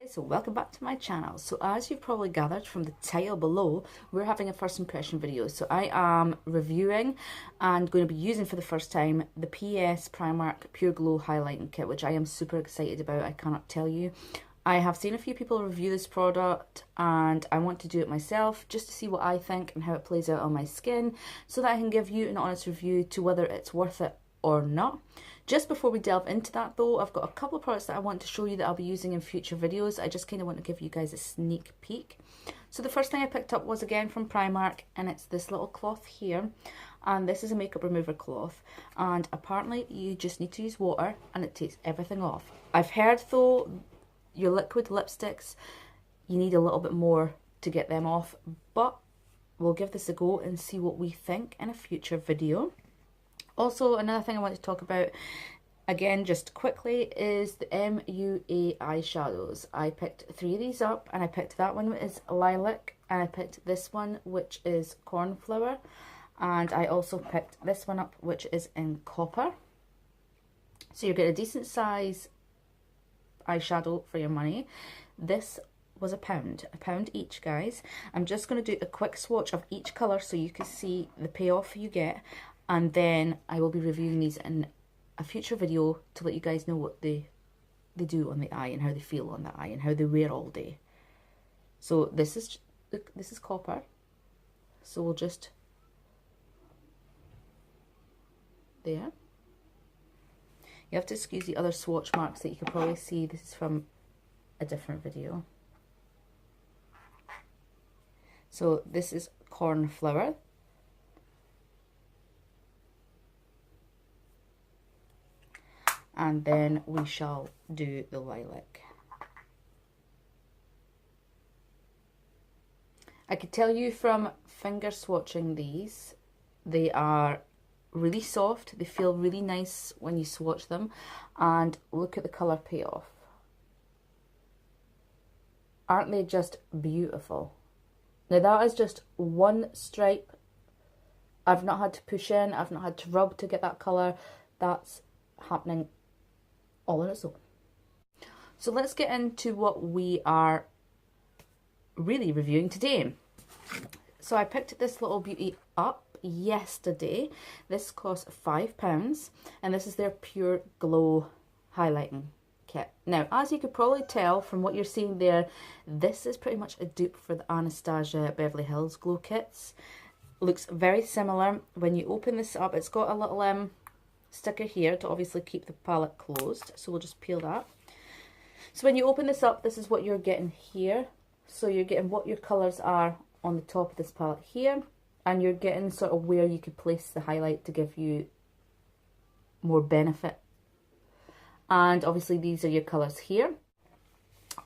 So welcome back to my channel. So as you've probably gathered from the title below, we're having a first impression video. So I am reviewing and going to be using for the first time the PS Primark Pure Glow Highlighting Kit, which I am super excited about. I cannot tell you. I have seen a few people review this product and I want to do it myself just to see what I think and how it plays out on my skin so that I can give you an honest review to whether it's worth it or not. Just before we delve into that though, I've got a couple of products that I want to show you that I'll be using in future videos. I just kind of want to give you guys a sneak peek. So the first thing I picked up was again from Primark, and it's this little cloth here, and this is a makeup remover cloth, and apparently you just need to use water and it takes everything off. I've heard though your liquid lipsticks, you need a little bit more to get them off, but we'll give this a go and see what we think in a future video. Also, another thing I want to talk about, again, just quickly, is the MUA Eyeshadows. I picked 3 of these up, and I picked that one, which is Lilac, and I picked this one, which is Cornflower, and I also picked this one up, which is in Copper. So you get a decent size eyeshadow for your money. This was £1 each, guys. I'm just going to do a quick swatch of each colour so you can see the payoff you get. And then I will be reviewing these in a future video to let you guys know what they do on the eye and how they feel on the eye and how they wear all day. So this is Copper. So we'll just there. You have to excuse the other swatch marks that you can probably see. This is from a different video. So this is Cornflower. And then we shall do the Lilac. I could tell you from finger swatching these, they are really soft, they feel really nice when you swatch them, and look at the colour payoff. Aren't they just beautiful? Now that is just one stripe. I've not had to push in, I've not had to rub to get that colour. That's happening all on its own. So let's get into what we are really reviewing today. So I picked this little beauty up yesterday. This cost £5, and this is their Pure Glow Highlighting Kit. Now, as you could probably tell from what you're seeing there, this is pretty much a dupe for the Anastasia Beverly Hills Glow Kits. Looks very similar. When you open this up, it's got a little sticker here to obviously keep the palette closed, so we'll just peel that. So when you open this up, this is what you're getting here. So you're getting what your colours are on the top of this palette here, and you're getting sort of where you could place the highlight to give you more benefit. And obviously these are your colours here.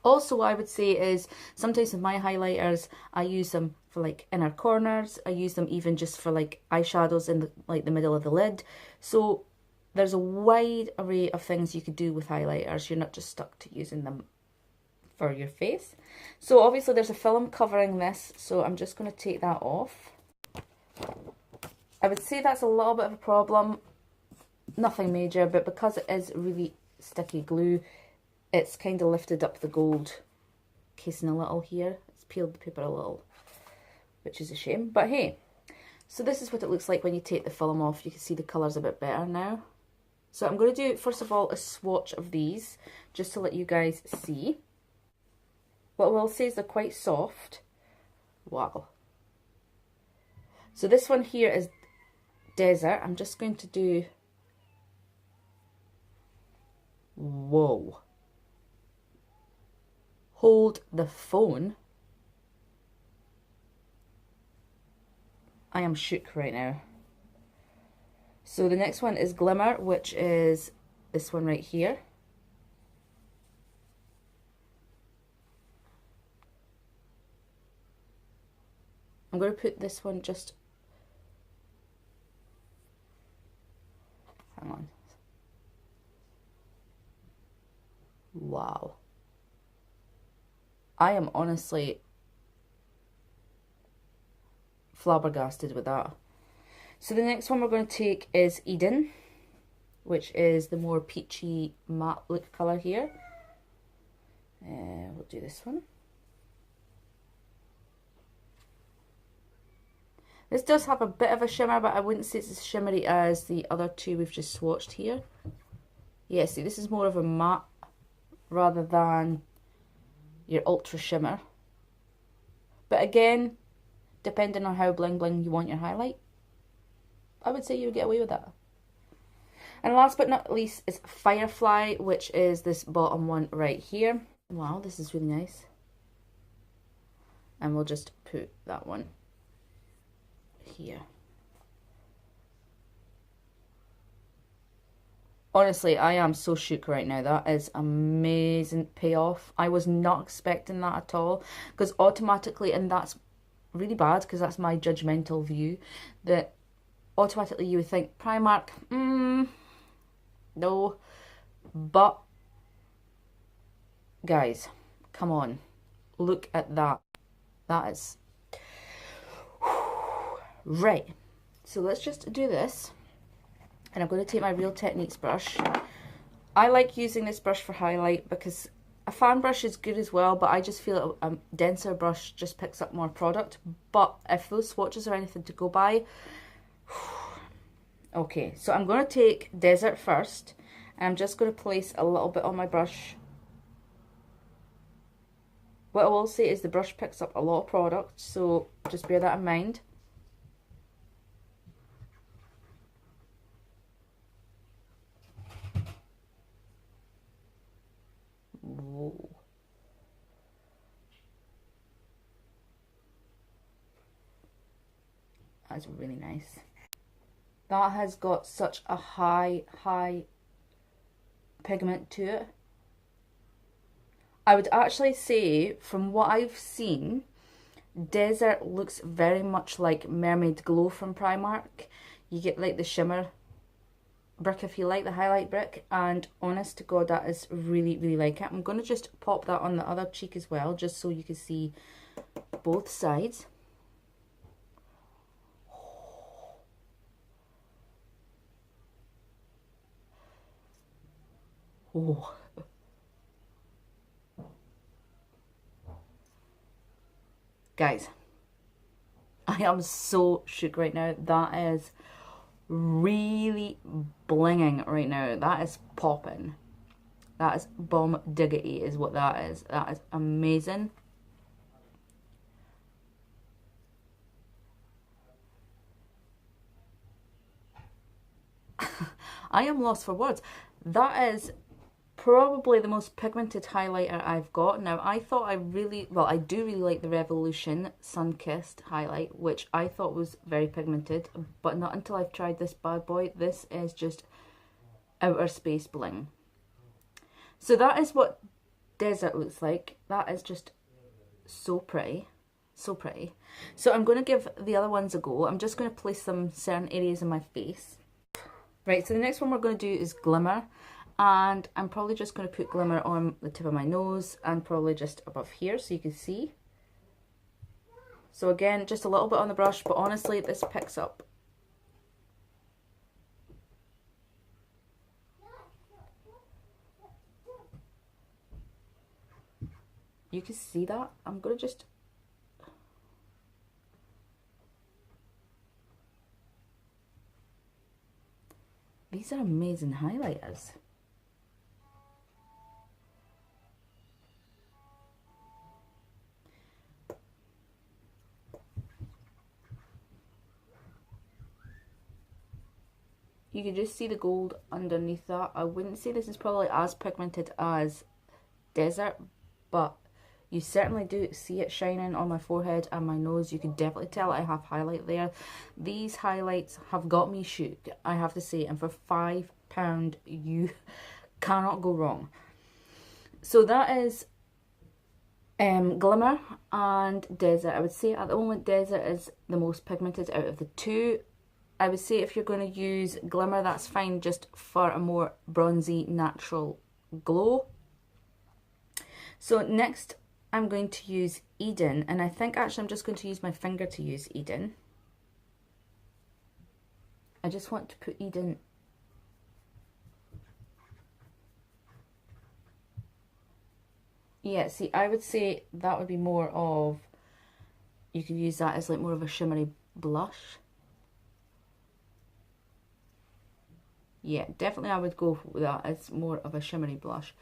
Also, what I would say is sometimes with my highlighters, I use them for like inner corners. I use them even just for like eyeshadows in the middle of the lid. So there's a wide array of things you could do with highlighters. You're not just stuck to using them for your face. So obviously there's a film covering this, so I'm just going to take that off. I would say that's a little bit of a problem. Nothing major, but because it is really sticky glue, it's kind of lifted up the gold casing a little here. It's peeled the paper a little, which is a shame, but hey. So this is what it looks like when you take the film off. You can see the colours a bit better now. So I'm going to do, first of all, a swatch of these, just to let you guys see. What I will say is they're quite soft. Wow. So this one here is Desert. I'm just going to do... Whoa. Hold the phone. I am shook right now. So the next one is Glimmer, which is this one right here. I'm going to put this one just... Hang on. Wow. I am honestly flabbergasted with that. So the next one we're going to take is Eden, which is the more peachy matte look colour here. We'll we'll do this one. This does have a bit of a shimmer, but I wouldn't say it's as shimmery as the other two we've just swatched here. Yeah, see, this is more of a matte rather than your ultra shimmer. But again, depending on how bling bling you want your highlight, I would say you would get away with that. And last but not least is Firefly, which is this bottom one right here. Wow, this is really nice. And we'll just put that one here. Honestly, I am so shook right now. That is amazing payoff. I was not expecting that at all, because automatically, and that's really bad because that's my judgmental view, that automatically you would think Primark, no. But guys, come on, look at that. That is right. So let's just do this. And I'm going to take my Real Techniques brush. I like using this brush for highlight because a fan brush is good as well, but I just feel a denser brush just picks up more product. But if those swatches are anything to go by... Okay, so I'm going to take Desert first. And I'm just going to place a little bit on my brush. What I will say is the brush picks up a lot of product, so just bear that in mind. Whoa. That's really nice. That has got such a high pigment to it. I would actually say, from what I've seen, Desert looks very much like Mermaid Glow from Primark. You get like the shimmer brick if you like, the highlight brick, and honest to God, that is really like it. I'm going to just pop that on the other cheek as well, just so you can see both sides. Oh. Guys, I am so shook right now. That is really blinging right now. That is popping. That is bomb diggity is what that is. That is amazing. I am lost for words. That is probably the most pigmented highlighter I've got. Now, I thought I do really like the Revolution Sun-Kissed highlight, which I thought was very pigmented, but not until I've tried this bad boy. This is just outer space bling. So that is what Desert looks like. That is just so pretty. So pretty. So I'm going to give the other ones a go. I'm just going to place them certain areas in my face. Right, so the next one we're going to do is Glimmer. And I'm probably just going to put Glimmer on the tip of my nose and probably just above here so you can see. So again, just a little bit on the brush, but honestly, this picks up. You can see that. I'm going to just... These are amazing highlighters. You can just see the gold underneath that. I wouldn't say this is probably as pigmented as Desert, but you certainly do see it shining on my forehead and my nose. You can definitely tell I have highlight there. These highlights have got me shook, I have to say, and for £5 you cannot go wrong. So that is Glimmer and Desert. I would say at the moment Desert is the most pigmented out of the two. I would say if you're going to use Glimmer, that's fine, just for a more bronzy, natural glow. So next, I'm going to use Eden, and I think actually I'm just going to use my finger to use Eden. I just want to put Eden Yeah, see, I would say that would be more of, you could use that as like more of a shimmery blush. Yeah, definitely I would go with that as more of a shimmery blush.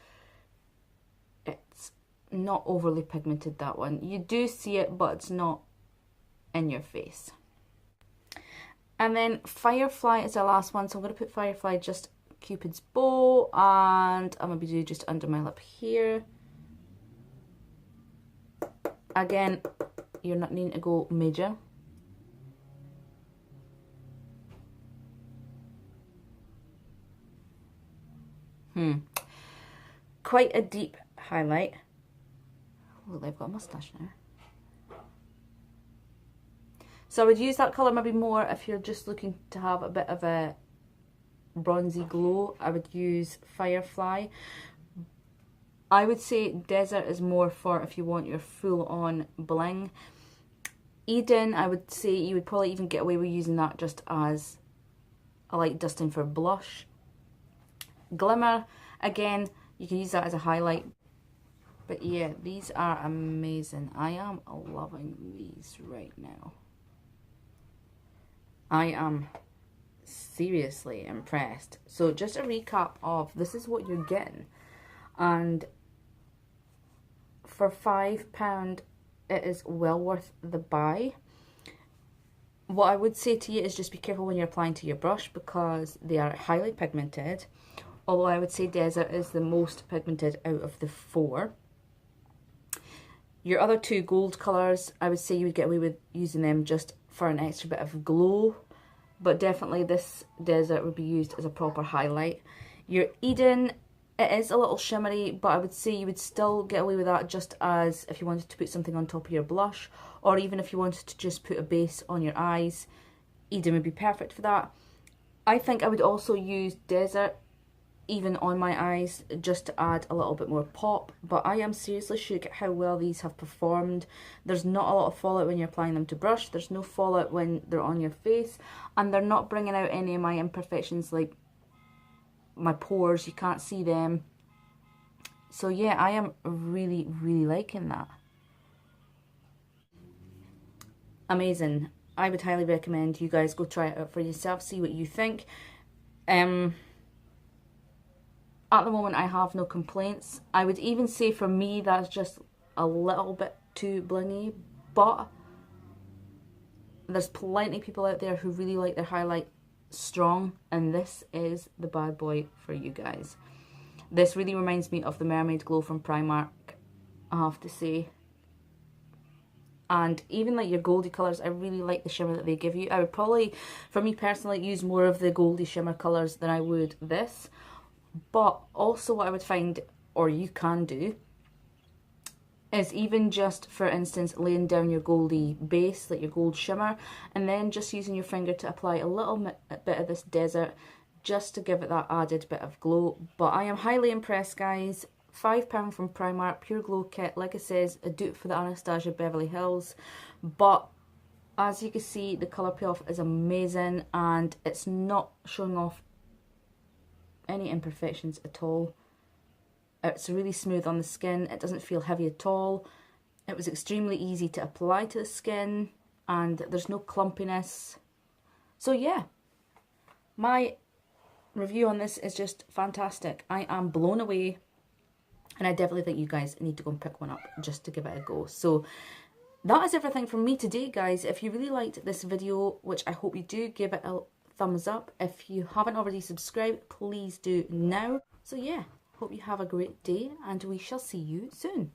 It's not overly pigmented, that one. You do see it, but it's not in your face. And then Firefly is our last one, so I'm going to put Firefly just Cupid's bow, and I'm going to do just under my lip here. Again, you're not needing to go major. Quite a deep highlight. Oh, they've got a moustache now. So I would use that colour maybe more if you're just looking to have a bit of a bronzy glow. I would use Firefly. I would say Desert is more for if you want your full-on bling. Eden, I would say you would probably even get away with using that just as a light dusting for blush. Glimmer, again, you can use that as a highlight. But yeah, these are amazing. I am loving these right now. I am seriously impressed. So just a recap of, this is what you're getting. And for £5, it is well worth the buy. What I would say to you is just be careful when you're applying to your brush, because they are highly pigmented. Although I would say Desert is the most pigmented out of the four. Your other two gold colours, I would say you would get away with using them just for an extra bit of glow. But definitely this Desert would be used as a proper highlight. Your Eden, it is a little shimmery, but I would say you would still get away with that just as if you wanted to put something on top of your blush, or even if you wanted to just put a base on your eyes, Eden would be perfect for that. I think I would also use Desert even on my eyes just to add a little bit more pop, but I am seriously shook at how well these have performed. There's not a lot of fallout when you're applying them to brush, there's no fallout when they're on your face, and they're not bringing out any of my imperfections like my pores, you can't see them. So yeah, I am really liking that. Amazing. I would highly recommend you guys go try it out for yourself, see what you think. At the moment I have no complaints. I would even say for me that's just a little bit too blingy, but there's plenty of people out there who really like their highlight strong, and this is the bad boy for you guys. This really reminds me of the Mermaid Glow from Primark, I have to say. And even like your goldy colours, I really like the shimmer that they give you. I would probably, for me personally, use more of the goldy shimmer colours than I would this. But also what I would find, or you can do, is even just, for instance, laying down your goldy base, like your gold shimmer, and then just using your finger to apply a little bit of this Desert, just to give it that added bit of glow. But I am highly impressed, guys. £5 from Primark, Pure Glow Kit. Like I says, a dupe for the Anastasia Beverly Hills. But as you can see, the colour payoff is amazing, and it's not showing off any imperfections at all. It's really smooth on the skin, it doesn't feel heavy at all. It was extremely easy to apply to the skin, and there's no clumpiness. So yeah, my review on this is just fantastic. I am blown away, and I definitely think you guys need to go and pick one up just to give it a go. So that is everything from me today, guys. If you really liked this video, which I hope you do, give it a thumbs up. If you haven't already subscribed, please do now. So yeah, hope you have a great day, and we shall see you soon.